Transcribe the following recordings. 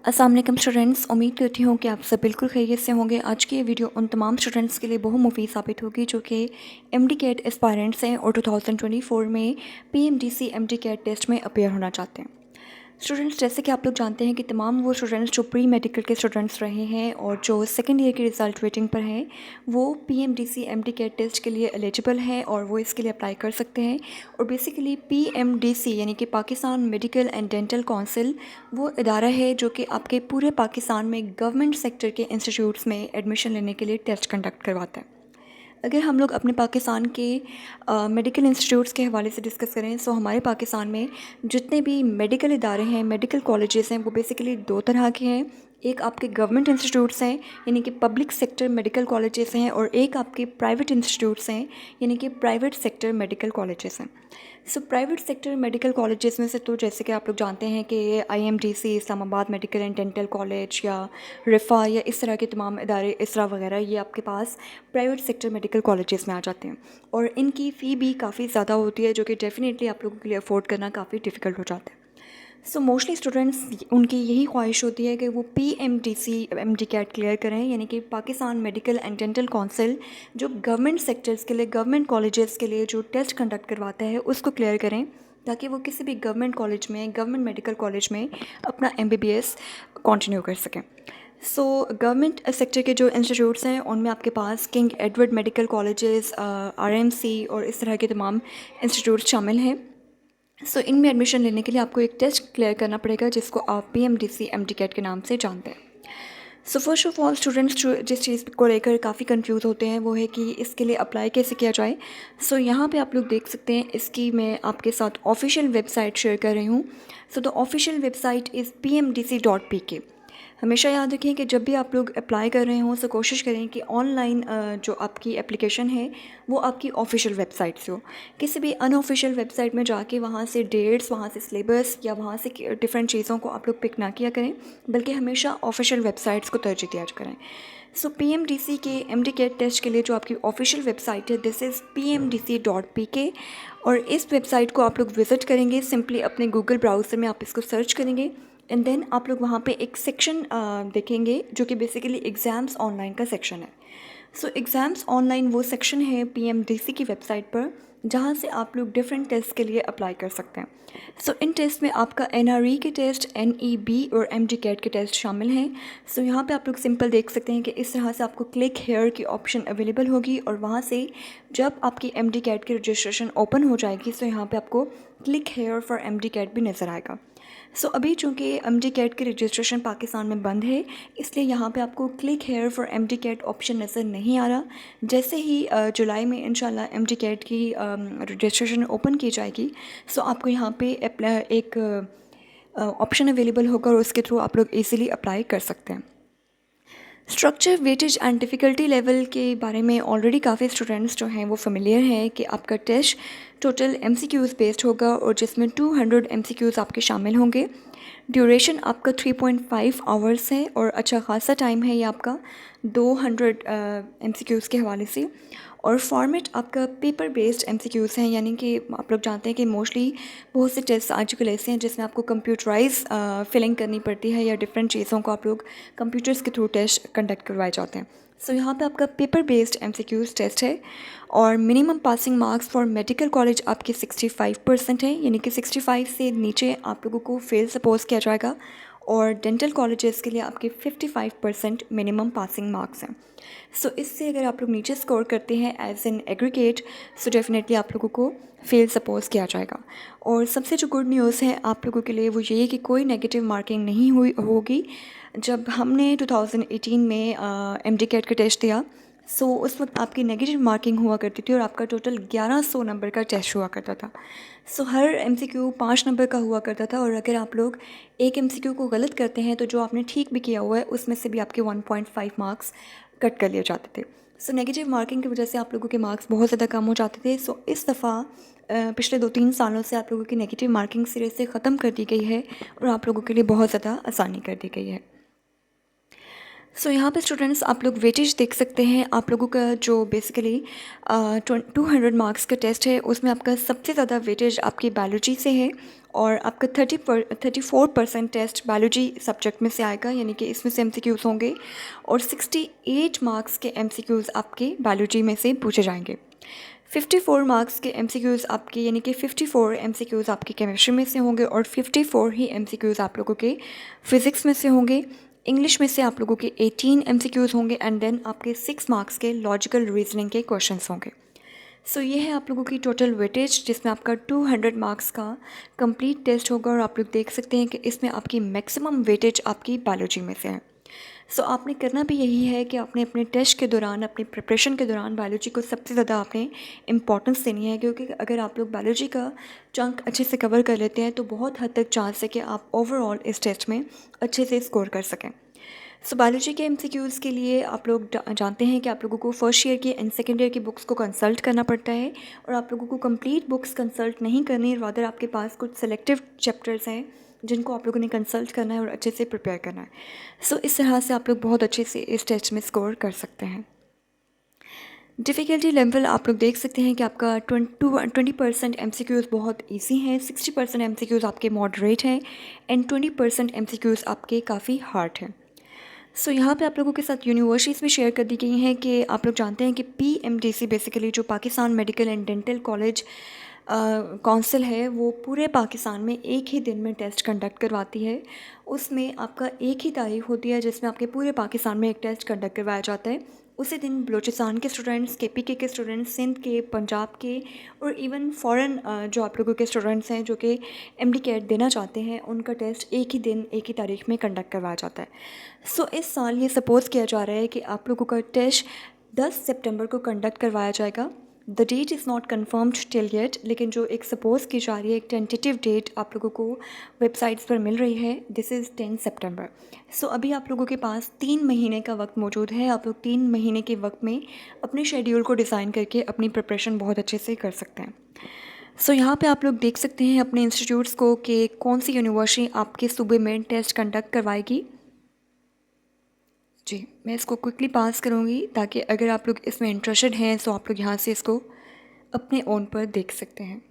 अस्सलाम वालेकुम स्टूडेंट्स, उम्मीद करती हूँ कि आप सब बिल्कुल खैरियत से होंगे। आज की ये वीडियो उन तमाम स्टूडेंट्स के लिए बहुत मुफीद साबित होगी जो कि एमडी कैट एस्पायरेंट्स हैं और 2024 में पीएमडीसी एमडी कैट टेस्ट में अपीयर होना चाहते हैं। स्टूडेंट्स, जैसे कि आप लोग जानते हैं कि तमाम वो स्टूडेंट्स जो प्री मेडिकल के स्टूडेंट्स रहे हैं और जो सेकेंड ईयर के रिज़ल्ट वेटिंग पर हैं, वो पीएमडीसी एमडी कैट टेस्ट के लिए एलिजिबल हैं और वो इसके लिए अप्लाई कर सकते हैं। और बेसिकली पीएमडीसी यानी कि Pakistan medical and dental council वो इदारा है जो कि आपके पूरे पाकिस्तान में गवर्नमेंट सेक्टर के इंस्टीट्यूट्स में एडमिशन लेने के लिए टेस्ट कंडक्ट करवाता है। अगर हम लोग अपने पाकिस्तान के मेडिकल इंस्टीट्यूट्स के हवाले से डिस्कस करें, सो हमारे पाकिस्तान में जितने भी मेडिकल इदारे हैं, मेडिकल कॉलेजेस हैं, वो बेसिकली दो तरह के हैं। एक आपके गवर्नमेंट इंस्टीट्यूट्स हैं यानी कि पब्लिक सेक्टर मेडिकल कॉलेजेस हैं, और एक आपके प्राइवेट इंस्टीट्यूट्स हैं यानी कि प्राइवेट सेक्टर मेडिकल कॉलेजेस हैं। So private sector medical colleges में से तो जैसे कि आप लोग जानते हैं कि IMDC Islamabad medical and dental college या रिफ़ा या इस तरह के तमाम इदारे इसरा वगैरह, ये आपके पास प्राइवेट सेक्टर मेडिकल कॉलेजेस में आ जाते हैं और इनकी फ़ी भी काफ़ी ज़्यादा होती है जो कि डेफ़िनेटली आप लोगों के लिए अफोर्ड करना काफ़ी डिफ़िकल्ट हो जाता है। सो मोस्टली स्टूडेंट्स उनकी यही ख्वाहिश होती है कि वो पीएमडीसी एमडी कैट क्लियर करें यानी कि Pakistan medical and dental council जो गवर्नमेंट सेक्टर्स के लिए, गवर्नमेंट कॉलेजेस के लिए जो टेस्ट कंडक्ट करवाता है उसको क्लियर करें, ताकि वो किसी भी गवर्नमेंट कॉलेज में, गवर्नमेंट मेडिकल कॉलेज में अपना एमबीबीएस कंटिन्यू कर सकें। सो गवर्नमेंट सेक्टर के जो इंस्टीट्यूट्स हैं उनमें आपके पास King Edward medical colleges, RMC और इस तरह के तमाम इंस्टीट्यूट्स शामिल हैं। सो इनमें एडमिशन लेने के लिए आपको एक टेस्ट क्लियर करना पड़ेगा जिसको आप पीएमडीसी एमडी कैट के नाम से जानते हैं। So first of all students जो जिस चीज़ को लेकर काफ़ी कंफ्यूज होते हैं वो है कि इसके लिए अप्लाई कैसे किया जाए। सो यहाँ पे आप लोग देख सकते हैं, इसकी मैं आपके साथ ऑफिशियल वेबसाइट शेयर कर रही हूँ। So the official website is pmdc.pk। हमेशा याद रखें कि जब भी आप लोग अप्लाई कर रहे हों तो कोशिश करें कि ऑनलाइन जो आपकी एप्लीकेशन है वो आपकी ऑफिशियल वेबसाइट से हो। किसी भी अनऑफिशियल वेबसाइट में जाके वहाँ से डेट्स, वहाँ से सिलेबस या वहाँ से डिफरेंट चीज़ों को आप लोग पिक ना किया करें, बल्कि हमेशा ऑफिशियल वेबसाइट्स को तरजीह दिया करें। सो पीएमडीसी के एमडी कैट टेस्ट के लिए जो आपकी ऑफिशियल वेबसाइट है, दिस इज़ pmdc.pk। और इस वेबसाइट को आप लोग विज़िट करेंगे, सिंपली अपने गूगल ब्राउज़र में आप इसको सर्च करेंगे एंड देन आप लोग वहाँ पे एक सेक्शन देखेंगे जो कि बेसिकली एग्ज़ाम्स ऑनलाइन का सेक्शन है। सो एग्ज़ाम्स ऑनलाइन वो सेक्शन है पीएमडीसी की वेबसाइट पर जहाँ से आप लोग डिफरेंट टेस्ट के लिए अप्लाई कर सकते हैं। सो इन टेस्ट में आपका एनआरई के टेस्ट, एनईबी और एमडी कैट के टेस्ट शामिल हैं। सो यहाँ पे आप लोग सिंपल देख सकते हैं कि इस तरह से आपको क्लिक हेयर की ऑप्शन अवेलेबल होगी और वहाँ से जब आपकी एमडी कैट की रजिस्ट्रेशन ओपन हो जाएगी तो यहाँ पे आपको click here for MD CAT भी नज़र आएगा। सो अभी चूँकि एमडी कैट की रजिस्ट्रेशन पाकिस्तान में बंद है, इसलिए यहाँ पे आपको click here for MD CAT option नज़र नहीं आ रहा। जैसे ही जुलाई में इंशाल्लाह एमडी कैट की रजिस्ट्रेशन ओपन की जाएगी, सो आपको यहाँ पे एक ऑप्शन अवेलेबल होगा और उसके थ्रू आप लोग ईज़िली अप्लाई कर सकते हैं। Structure, weightage and difficulty level के बारे में ऑलरेडी काफ़ी स्टूडेंट्स जो हैं वो फेमिलियर हैं कि आपका टेस्ट टोटल एमसीक्यूज़ बेस्ड होगा और जिसमें 200 एमसीक्यूज़ आपके शामिल होंगे। ड्यूरेशन आपका 3.5 आवर्स है और अच्छा खासा टाइम है ये आपका 200 एमसीक्यूज़ के हवाले से। और फॉर्मेट आपका पेपर बेस्ड एमसीक्यूज़ हैं, यानी कि आप लोग जानते हैं कि मोस्टली बहुत से टेस्ट आजकल ऐसे हैं जिसमें आपको कंप्यूटराइज फिलिंग करनी पड़ती है या डिफरेंट चीज़ों को आप लोग कंप्यूटर्स के थ्रू टेस्ट कंडक्ट करवाए जाते हैं। सो यहाँ पे आपका पेपर बेस्ड एमसीक्यूज़ टेस्ट है और minimum passing marks for medical college आपके 65% है, यानी कि 65 से नीचे आप लोगों को फेल सपोज किया जाएगा। और डेंटल कॉलेजेस के लिए आपके 55% मिनिमम पासिंग मार्क्स हैं। सो इससे अगर आप लोग नीचे स्कोर करते हैं as an aggregate, so definitely आप लोगों को फेल सपोज किया जाएगा। और सबसे जो गुड न्यूज़ है आप लोगों के लिए वो ये है कि कोई नेगेटिव मार्किंग नहीं हुई होगी। जब हमने 2018 में एमडी कैट का टेस्ट दिया, सो उस वक्त आपकी नेगेटिव मार्किंग हुआ करती थी और आपका टोटल 1100 नंबर का टेस्ट हुआ करता था। सो हर एमसीक्यू 5 नंबर का हुआ करता था और अगर आप लोग एक एमसीक्यू को गलत करते हैं तो जो आपने ठीक भी किया हुआ है उसमें से भी आपके 1.5 मार्क्स कट कर लिए जाते थे। सो नेगेटिव मार्किंग की वजह से आप लोगों के मार्क्स बहुत ज़्यादा कम हो जाते थे। सो इस दफ़ा पिछले 2-3 सालों से आप लोगों की नेगेटिव मार्किंग सिरे से ख़त्म कर दी गई है और आप लोगों के लिए बहुत ज़्यादा आसानी कर दी गई है। सो यहाँ पे स्टूडेंट्स आप लोग वेटेज देख सकते हैं। आप लोगों का जो बेसिकली 200 मार्क्स का टेस्ट है उसमें आपका सबसे ज़्यादा वेटेज आपकी बायोलॉजी से है और आपका 34% टेस्ट बायोलॉजी सब्जेक्ट में से आएगा, यानी कि इसमें से एमसीक्यूज़ होंगे और 68 मार्क्स के एमसीक्यूज़ आपके बायोलॉजी में से पूछे जाएंगे। 54 मार्क्स के एमसीक्यूज़ आपके, यानी कि 54 एमसीक्यूज़ आपके केमिस्ट्री में से होंगे और 54 ही एमसीक्यूज़ आप लोगों के फिज़िक्स में से होंगे। इंग्लिश में से आप लोगों के 18 एमसीक्यूज़ होंगे एंड देन आपके 6 मार्क्स के लॉजिकल रीजनिंग के क्वेश्चंस होंगे। सो ये है आप लोगों की टोटल वेटेज, जिसमें आपका 200 मार्क्स का कंप्लीट टेस्ट होगा और आप लोग देख सकते हैं कि इसमें आपकी मैक्सिमम वेटेज आपकी बायोलॉजी में से है। सो आपने करना भी यही है कि आपने अपने टेस्ट के दौरान, अपनी प्रिपरेशन के दौरान बायोलॉजी को सबसे ज़्यादा आपने इंपॉर्टेंस देनी है, क्योंकि अगर आप लोग बायोलॉजी का चंक अच्छे से कवर कर लेते हैं तो बहुत हद तक चांस है कि आप ओवरऑल इस टेस्ट में अच्छे से स्कोर कर सकें। सो बायोलॉजी के एमसीक्यूज़ के लिए आप लोग जानते हैं कि आप लोगों को फर्स्ट ईयर की एंड सेकेंड ईयर की बुक्स को कंसल्ट करना पड़ता है और आप लोगों को कंप्लीट बुक्स कंसल्ट नहीं करनी, रादर आपके पास कुछ सेलेक्टिव चैप्टर्स हैं जिनको आप लोगों ने कंसल्ट करना है और अच्छे से प्रिपेयर करना है। सो इस तरह से आप लोग बहुत अच्छे से इस टेस्ट में स्कोर कर सकते हैं। डिफ़िकल्टी लेवल आप लोग देख सकते हैं कि आपका 20% एमसीक्यूज़ बहुत इजी हैं, 60% एमसीक्यूज़ आपके मॉडरेट हैं एंड 20% एमसीक्यूज़ आपके काफ़ी हार्ड हैं। सो यहाँ पे आप लोगों के साथ यूनिवर्सिटीज़ भी शेयर कर दी गई हैं कि आप लोग जानते हैं कि पीएमडीसी बेसिकली जो Pakistan medical and dental college council है, वो पूरे पाकिस्तान में एक ही दिन में टेस्ट कंडक्ट करवाती है। उसमें आपका एक ही तारीख होती है जिसमें आपके पूरे पाकिस्तान में एक टेस्ट कंडक्ट करवाया जाता है। उसी दिन बलूचिस्तान के स्टूडेंट्स, केपीके के स्टूडेंट्स, सिंध के, पंजाब के और इवन फ़ॉरेन जो आप लोगों के स्टूडेंट्स हैं जो कि एमडी कैट देना चाहते हैं, उनका टेस्ट एक ही दिन, एक ही तारीख में कंडक्ट करवाया जाता है। सो इस साल ये सपोज़ किया जा रहा है कि आप लोगों का टेस्ट 10 सितंबर को कंडक्ट करवाया जाएगा। The that is not confirmed till yet, लेकिन जो एक सपोज़ की जा रही है, एक टेंटेटिव डेट आप लोगों को वेबसाइट्स पर मिल रही है, दिस इज़ 10 सितंबर। सो अभी आप लोगों के पास 3 महीने का वक्त मौजूद है। आप लोग 3 महीने के वक्त में अपने शेड्यूल को डिज़ाइन करके अपनी प्रिपरेशन बहुत अच्छे से कर सकते हैं। सो यहाँ पे आप लोग देख सकते हैं अपने इंस्टीट्यूट्स को कि कौन सी यूनिवर्सिटी आपके सूबे में टेस्ट कंडक्ट करवाएगी। जी, मैं इसको क्विकली पास करूँगी ताकि अगर आप लोग इसमें इंटरेस्टेड हैं तो आप लोग यहाँ से इसको अपने ओन पर देख सकते हैं।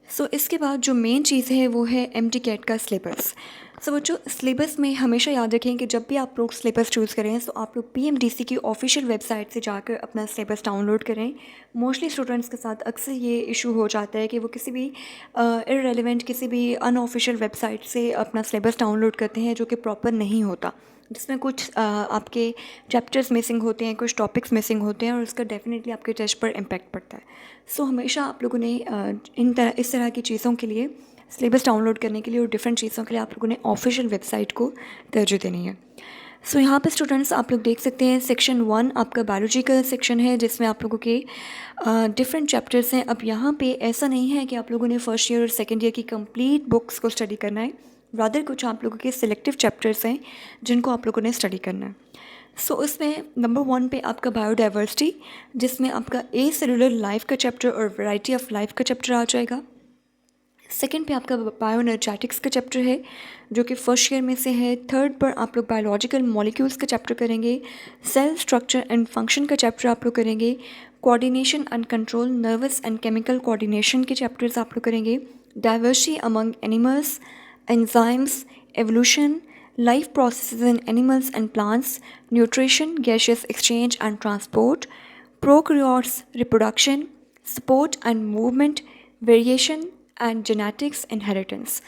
सो इसके बाद जो मेन चीज़ है वो है एमडी कैट का सिलेबस। सो वो जो सिलेबस में हमेशा याद रखें कि जब भी आप लोग सिलेबस चूज़ करें तो आप लोग पीएमडीसी की ऑफिशियल वेबसाइट से जाकर अपना सिलेबस डाउनलोड करें। मोस्टली स्टूडेंट्स के साथ अक्सर ये इशू हो जाता है कि वो किसी भी इररेलेवेंट, किसी भी अनऑफिशियल वेबसाइट से अपना सिलेबस डाउनलोड करते हैं जो कि प्रॉपर नहीं होता, जिसमें कुछ आपके चैप्टर्स मिसिंग होते हैं, कुछ टॉपिक्स मिसिंग होते हैं और उसका डेफिनेटली आपके टेस्ट पर इम्पैक्ट पड़ता है। सो हमेशा आप लोगों ने इस तरह की चीज़ों के लिए, सिलेबस डाउनलोड करने के लिए और डिफरेंट चीज़ों के लिए आप लोगों ने ऑफिशियल वेबसाइट को तरजीह देनी है। सो यहाँ पे स्टूडेंट्स आप लोग देख सकते हैं सेक्शन 1 आपका बायोलॉजी का सेक्शन है जिसमें आप लोगों के डिफरेंट चैप्टर्स हैं। अब यहाँ पे ऐसा नहीं है कि आप लोगों ने फर्स्ट ईयर और सेकेंड ईयर की कंप्लीट बुक्स को स्टडी करना है, रादर कुछ आप लोगों के सिलेक्टिव चैप्टर्स हैं जिनको आप लोगों ने स्टडी करना है। सो उसमें नंबर 1 पे आपका बायोडाइवर्सिटी, जिसमें आपका ए सेलुलर लाइफ का चैप्टर और वैरायटी ऑफ लाइफ का चैप्टर आ जाएगा। सेकंड पे आपका बायोएनर्जेटिक्स का चैप्टर है जो कि फर्स्ट ईयर में से है। थर्ड पर आप लोग बायोलॉजिकल मॉलिक्यूल्स का चैप्टर करेंगे। सेल स्ट्रक्चर एंड फंक्शन का चैप्टर आप लोग करेंगे। Coordination and control, nervous and chemical coordination के चैप्टर्स आप लोग करेंगे। Diversity among animals, enzymes, evolution, life processes in animals and plants, nutrition, gaseous exchange and transport, prokaryotes, reproduction, support and movement, variation and genetics, inheritance.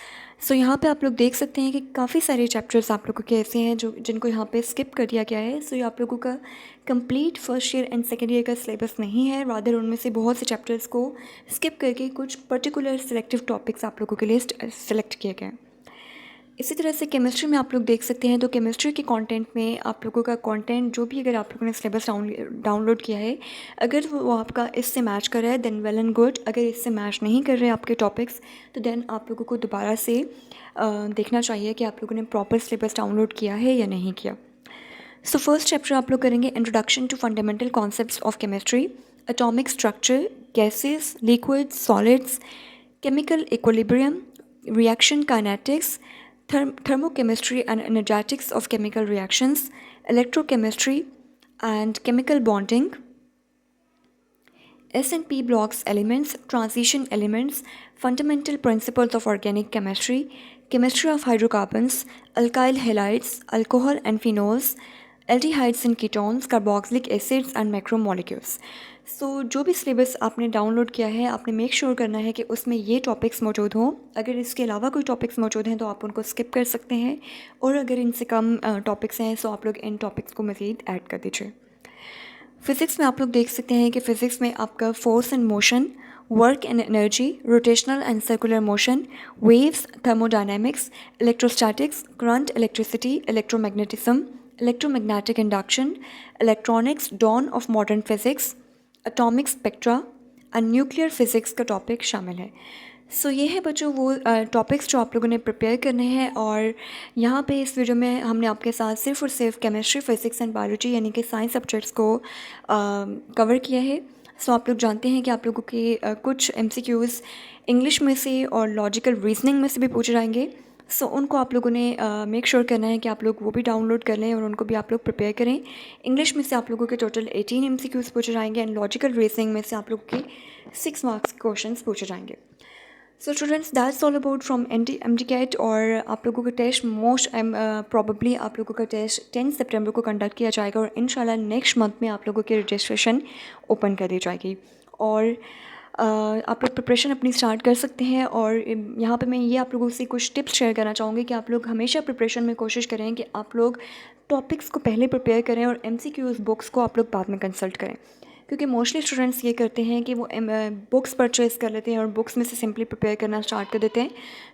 सो यहाँ पे आप लोग देख सकते हैं कि काफ़ी सारे चैप्टर्स आप लोगों के ऐसे हैं जो जिनको यहाँ पे स्किप कर दिया गया है। सो ये आप लोगों का complete first year and second year का सिलेबस नहीं है, रादर उनमें से बहुत से चैप्टर्स को स्किप करके कुछ पर्टिकुलर सिलेक्टिव टॉपिक्स आप लोगों के लिए सेलेक्ट किए गए हैं। इसी तरह से केमिस्ट्री में आप लोग देख सकते हैं, तो केमिस्ट्री के कंटेंट में आप लोगों का कंटेंट जो भी अगर आप लोगों ने सिलेबस डाउनलोड किया है, अगर वो आपका इससे मैच कर रहा है देन वेल एंड गुड। अगर इससे मैच नहीं कर रहे आपके टॉपिक्स तो देन आप लोगों को दोबारा से देखना चाहिए कि आप लोगों ने प्रॉपर सिलेबस डाउनलोड किया है या नहीं किया। सो फर्स्ट चैप्टर आप लोग करेंगे introduction to fundamental concepts of chemistry, atomic structure, gases, liquids, solids, chemical equilibrium, reaction kinetics, thermochemistry and energetics of chemical reactions, electrochemistry and chemical bonding, S&P blocks elements, transition elements, fundamental principles of organic chemistry, chemistry of hydrocarbons, alkyl halides, alcohol and phenols, aldehydes and ketones, carboxylic acids and macromolecules. सो जो भी syllabus आपने download किया है आपने make sure करना है कि उसमें ये टॉपिक्स मौजूद हों। अगर इसके अलावा कोई टॉपिक्स मौजूद हैं तो आप उनको स्किप कर सकते हैं, और अगर इनसे कम टॉपिक्स हैं तो आप लोग इन टॉपिक्स को मज़ीद ऐड कर दीजिए। फिज़िक्स में आप लोग देख सकते हैं कि फ़िज़िक्स में आपका force and motion, work and energy, rotational and circular motion, waves, thermodynamics, electrostatics, current, electricity, electromagnetism, electromagnetic induction, electronics, dawn of modern physics, atomic spectra and nuclear physics का टॉपिक शामिल है। सो ये है बच्चों वो टॉपिक्स जो आप लोगों ने प्रिपेयर करने हैं, और यहाँ पे इस वीडियो में हमने आपके साथ सिर्फ और सिर्फ केमिस्ट्री, फिज़िक्स एंड बायोलॉजी यानी कि साइंस सब्जेक्ट्स को कवर किया है। सो आप लोग जानते हैं कि आप लोगों के कुछ MCQs इंग्लिश में से और लॉजिकल रीजनिंग में से भी पूछे जाएंगे। सो उनको आप लोगों ने मेक श्योर करना है कि आप लोग वो भी डाउनलोड कर लें और उनको भी आप लोग प्रिपेयर करें। इंग्लिश में से आप लोगों के टोटल 18 MCQs पूछे जाएंगे, एंड लॉजिकल रीजनिंग में से आप लोगों के 6 मार्क्स क्वेश्चंस पूछे जाएंगे। So students that's all about from MDCAT। और आप लोगों का टेस्ट मोस्ट प्रॉबली आप लोगों का टेस्ट 10 सितंबर को कंडक्ट किया जाएगा, और इंशाल्लाह नेक्स्ट मंथ में आप लोगों की रजिस्ट्रेशन ओपन कर दी जाएगी। और आप लोग प्रिपरेशन अपनी स्टार्ट कर सकते हैं। और यहाँ पे मैं ये आप लोगों से कुछ टिप्स शेयर करना चाहूँगी कि आप लोग हमेशा प्रिपरेशन में कोशिश करें कि आप लोग टॉपिक्स को पहले प्रिपेयर करें और MCQs बुक्स को आप लोग बाद में कंसल्ट करें, क्योंकि मोस्टली स्टूडेंट्स ये करते हैं कि वो बुक्स परचेज़ कर लेते हैं और बुक्स में से सिंपली प्रिपेयर करना स्टार्ट कर देते हैं।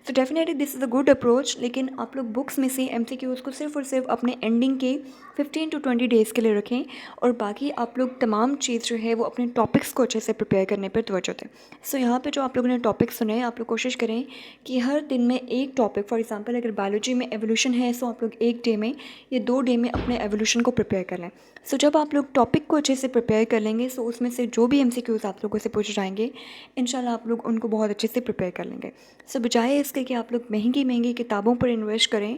So definitely this is a good approach, लेकिन आप लोग बुक्स में से MCQs को सिर्फ और सिर्फ अपने एंडिंग के 15 to 20 डेज़ के लिए रखें, और बाकी आप लोग तमाम चीज़ जो है वो अपने टॉपिक्स को अच्छे से प्रिपेयर करने पर तवज्जो दें। सो यहाँ पे जो आप लोगों ने टॉपिक सुने, आप लोग कोशिश करें कि हर दिन में एक टॉपिक, फॉर एग्जांपल अगर बायोलॉजी में एवोल्यूशन है तो आप लोग एक डे में या 2 डे में अपने एवोल्यूशन को प्रिपेयर कर लें। सो जब आप लोग टॉपिक को अच्छे से प्रिपेयर कर लेंगे तो उसमें से जो भी MCQs आप लोगों से पूछे जाएंगे इंशाल्लाह आप लोग उनको बहुत अच्छे से प्रिपेयर कर लेंगे। सो बजाय इसके कि आप लोग महंगी महंगी किताबों पर इन्वेस्ट करें,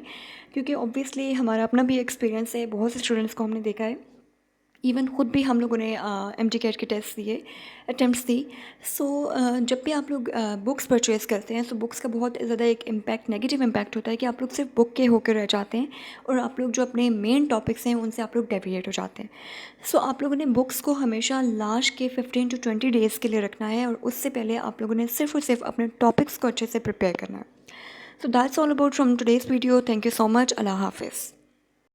क्योंकि ऑब्वियसली हमारा अपना भी एक्सपीरियंस है, बहुत से स्टूडेंट्स को हमने देखा है, इवन ख़ुद भी हम लोगों ने MDCAT के टेस्ट दिए, अटैम्प्ट्स दी। सो जब भी आप लोग बुक्स परचेज़ करते हैं तो बुक्स का बहुत ज़्यादा एक इम्पैक्ट, नेगेटिव इम्पैक्ट होता है कि आप लोग सिर्फ बुक के होकर रह जाते हैं और आप लोग जो अपने मेन टॉपिक्स हैं उनसे आप लोग डेविएट हो जाते हैं। सो आप लोगों ने बुक्स को हमेशा लास्ट के 15 to 20 डेज़ के लिए रखना है, और उससे पहले आप लोगों ने सिर्फ और सिर्फ अपने टॉपिक्स को अच्छे से प्रिपेयर करना है। So that's all about from today's video. Thank you so much. Allah हाफिज़।